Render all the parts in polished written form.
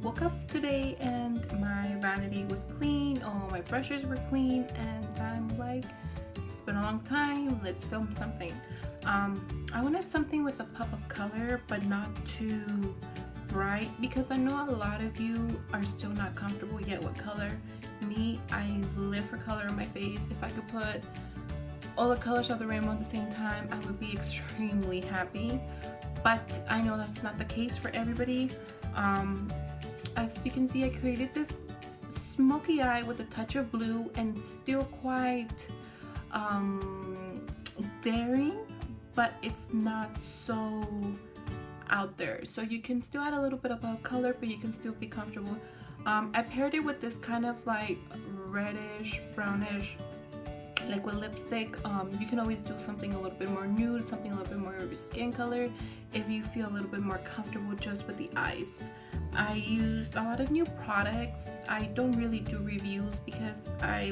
woke up today and my vanity was clean, all my brushes were clean, and I'm like, it's been a long time, let's film something. I wanted something with a pop of color but not too bright, because I know a lot of you are still not comfortable yet with color. Me, I live for color on my face. If I could put all the colors of the rainbow at the same time, I would be extremely happy, but I know that's not the case for everybody. As you can see, I created this smoky eye with a touch of blue and still quite daring, but it's not so out there, so you can still add a little bit of a color but you can still be comfortable. I paired it with this kind of like reddish brownish liquid lipstick. You can always do something a little bit more nude, something a little bit more of your skin color if you feel a little bit more comfortable just with the eyes. I used a lot of new products. I don't really do reviews because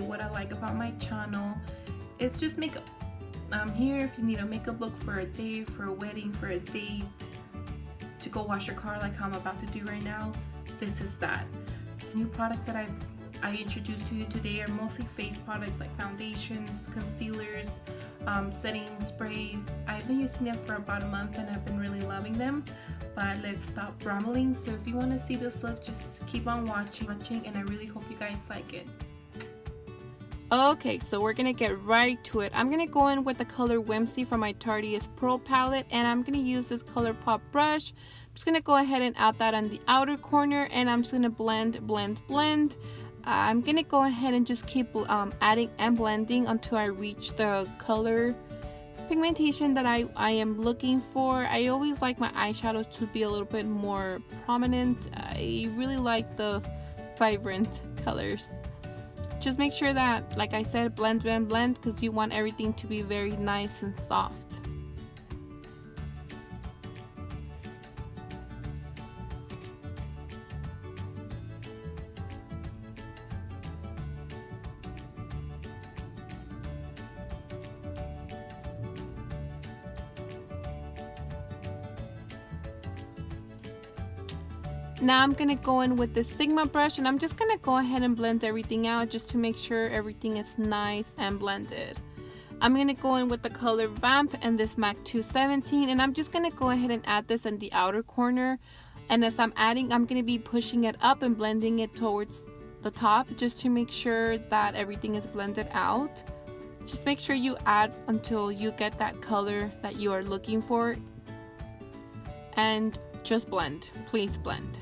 what I like about my channel is just makeup. I'm here if you need a makeup look for a day, for a wedding, for a date, to go wash your car like how I'm about to do right now. This is that. New products that I introduced to you today are mostly face products like foundations, concealers, setting sprays. I've been using them for about a month and I've been really loving them. But let's stop rambling. So if you want to see this look, just keep on watching, and I really hope you guys like it. Okay, so we're gonna get right to it. I'm gonna go in with the color Whimsy from my Tarte Pro palette, and I'm gonna use this color pop brush. I'm just gonna go ahead and add that on the outer corner, and I'm just gonna blend. I'm gonna go ahead and just keep adding and blending until I reach the color pigmentation that I am looking for. I always like my eyeshadow to be a little bit more prominent. I really like the vibrant colors. Just make sure that, like I said, blend, because you want everything to be very nice and soft. Now I'm going to go in with the Sigma brush, and I'm just going to go ahead and blend everything out just to make sure everything is nice and blended. I'm going to go in with the color Vamp and this MAC 217, and I'm just going to go ahead and add this in the outer corner. And as I'm adding, I'm going to be pushing it up and blending it towards the top just to make sure that everything is blended out. Just make sure you add until you get that color that you are looking for, and just blend. Please blend.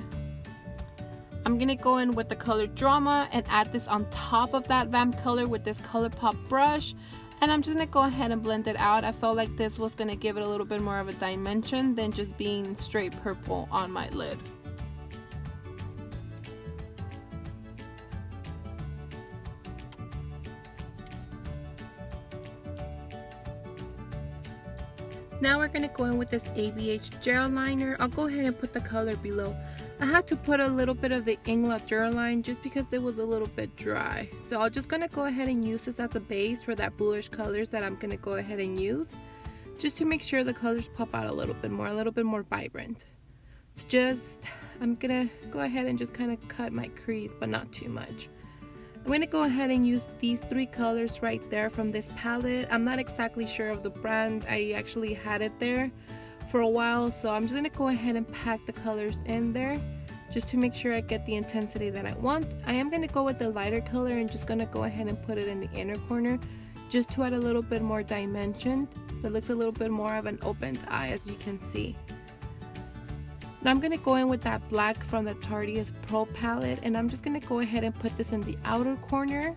I'm gonna go in with the color Drama and add this on top of that Vamp color with this color pop brush, and I'm just gonna go ahead and blend it out. I felt like this was gonna give it a little bit more of a dimension than just being straight purple on my lid. Now we're going to go in with this ABH gel liner. I'll go ahead and put the color below. I had to put a little bit of the Inglot gel line just because it was a little bit dry. So I'm just going to go ahead and use this as a base for that bluish colors that I'm going to go ahead and use, just to make sure the colors pop out a little bit more vibrant. So I'm going to go ahead and just kind of cut my crease, but not too much. I'm going to go ahead and use these three colors right there from this palette. I'm not exactly sure of the brand. I actually had it there for a while, so I'm just going to go ahead and pack the colors in there just to make sure I get the intensity that I want. I am going to go with the lighter color and just going to go ahead and put it in the inner corner just to add a little bit more dimension, so it looks a little bit more of an opened eye, as you can see. Now I'm going to go in with that black from the Tarte Pro palette, and I'm just going to go ahead and put this in the outer corner.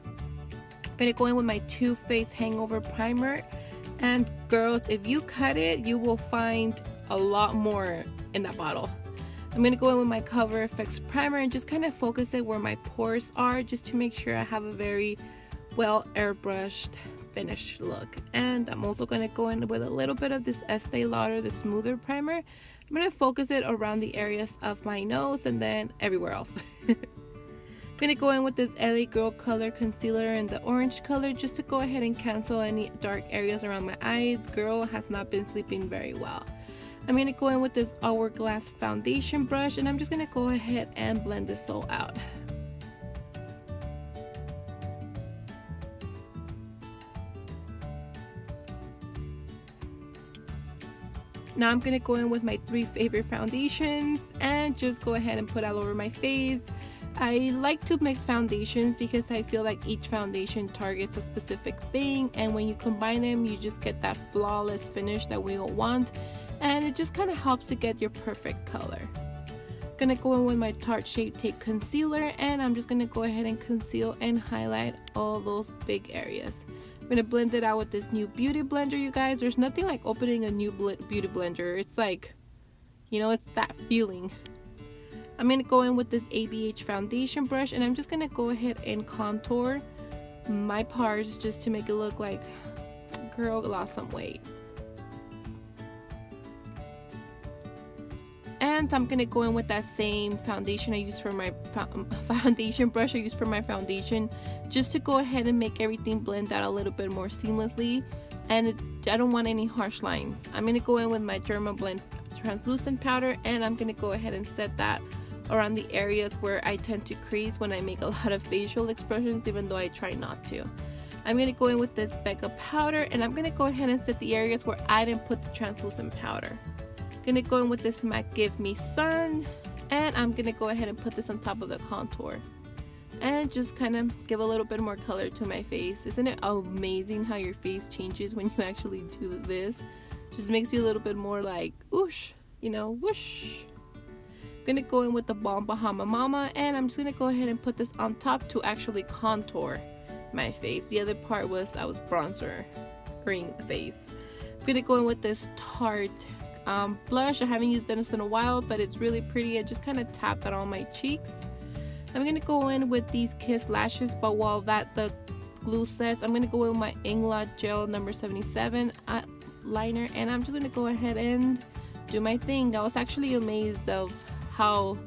I'm going to go in with my Too Faced Hangover primer, and girls, if you cut it, you will find a lot more in that bottle. I'm going to go in with my Cover FX primer and just kind of focus it where my pores are, just to make sure I have a very well airbrushed finished look. And I'm also going to go in with a little bit of this Estee Lauder, the smoother primer. I'm going to focus it around the areas of my nose and then everywhere else. I'm going to go in with this LA Girl Color Concealer in the orange color just to go ahead and cancel any dark areas around my eyes. Girl has not been sleeping very well. I'm going to go in with this Hourglass foundation brush, and I'm just going to go ahead and blend this all out. Now I'm going to go in with my 3 favorite foundations and just go ahead and put all over my face. I like to mix foundations because I feel like each foundation targets a specific thing, and when you combine them you just get that flawless finish that we all want, and it just kind of helps to get your perfect color. I'm gonna go in with my Tarte Shape Tape Concealer, and I'm just gonna go ahead and conceal and highlight all those big areas. I'm gonna blend it out with this new beauty blender, you guys. There's nothing like opening a new beauty blender. It's like, you know, it's that feeling. I'm going to go in with this ABH foundation brush, and I'm just going to go ahead and contour my parts just to make it look like girl lost some weight. And I'm going to go in with that same foundation I used for my foundation brush I used for my foundation, just to go ahead and make everything blend out a little bit more seamlessly, and I don't want any harsh lines. I'm going to go in with my Dermablend translucent powder, and I'm going to go ahead and set that around the areas where I tend to crease when I make a lot of facial expressions, even though I try not to. I'm going to go in with this BECCA powder, and I'm going to go ahead and set the areas where I didn't put the translucent powder. I'm going to go in with this MAC Give Me Sun, and I'm going to go ahead and put this on top of the contour and just kind of give a little bit more color to my face. Isn't it amazing how your face changes when you actually do this? Just makes you a little bit more like whoosh, you know, whoosh. Gonna go in with the Balm Bahama Mama, and I'm just gonna go ahead and put this on top to actually contour my face. The other part was I was bronzering the face. I'm gonna go in with this Tarte blush. I haven't used this in a while, but it's really pretty. I just kind of tap that on my cheeks. I'm gonna go in with these Kiss lashes, but while the glue sets, I'm gonna go in with my Inglot Gel number 77 liner, and I'm just gonna go ahead and do my thing. I was actually amazed of how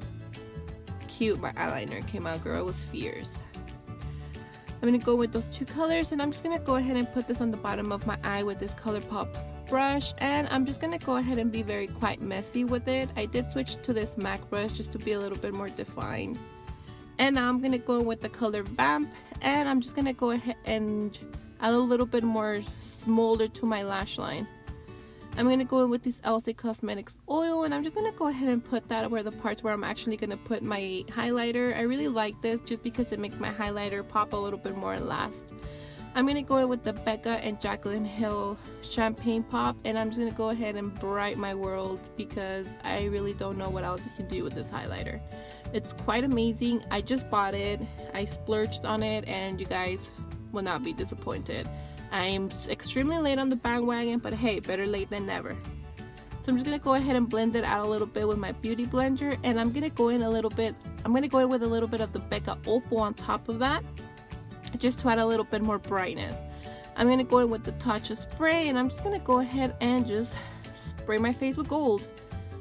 cute my eyeliner came out, girl. It was fierce. I'm gonna go with those 2 colors, and I'm just gonna go ahead and put this on the bottom of my eye with this ColourPop brush, and I'm just gonna go ahead and be quite messy with it. I did switch to this MAC brush just to be a little bit more defined, and now I'm gonna go in with the color Vamp, and I'm just gonna go ahead and add a little bit more smolder to my lash line. I'm going to go in with this Elcie Cosmetics oil, and I'm just going to go ahead and put that where the parts where I'm actually going to put my highlighter. I really like this just because it makes my highlighter pop a little bit more and last. I'm going to go in with the BECCA and Jaclyn Hill Champagne Pop, and I'm just going to go ahead and bright my world because I really don't know what else you can do with this highlighter. It's quite amazing. I just bought it. I splurged on it, and you guys will not be disappointed. I'm extremely late on the bandwagon, but hey, better late than never. So I'm just gonna go ahead and blend it out a little bit with my beauty blender, and I'm gonna go in with a little bit of the BECCA Opal on top of that, just to add a little bit more brightness. I'm gonna go in with the Tatcha spray, and I'm just gonna go ahead and just spray my face with gold.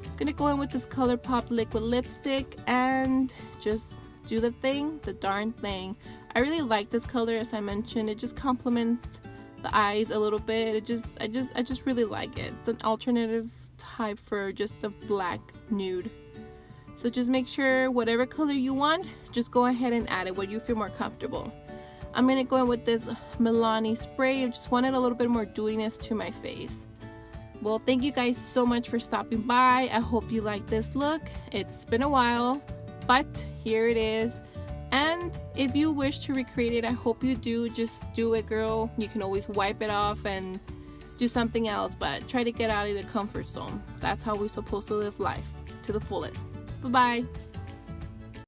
I'm gonna go in with this ColourPop liquid lipstick and just do the thing, the darn thing. I really like this color, as I mentioned. It just complements the eyes a little bit. I just really like it. It's an alternative type for just a black nude. So just make sure whatever color you want, just go ahead and add it where you feel more comfortable. I'm gonna go in with this Milani spray. I just wanted a little bit more dewiness to my face. Well, thank you guys so much for stopping by. I hope you like this look. It's been a while, but here it is. And if you wish to recreate it, I hope you do. Just do it, girl. You can always wipe it off and do something else, but try to get out of the comfort zone. That's how we're supposed to live life to the fullest. Bye-bye.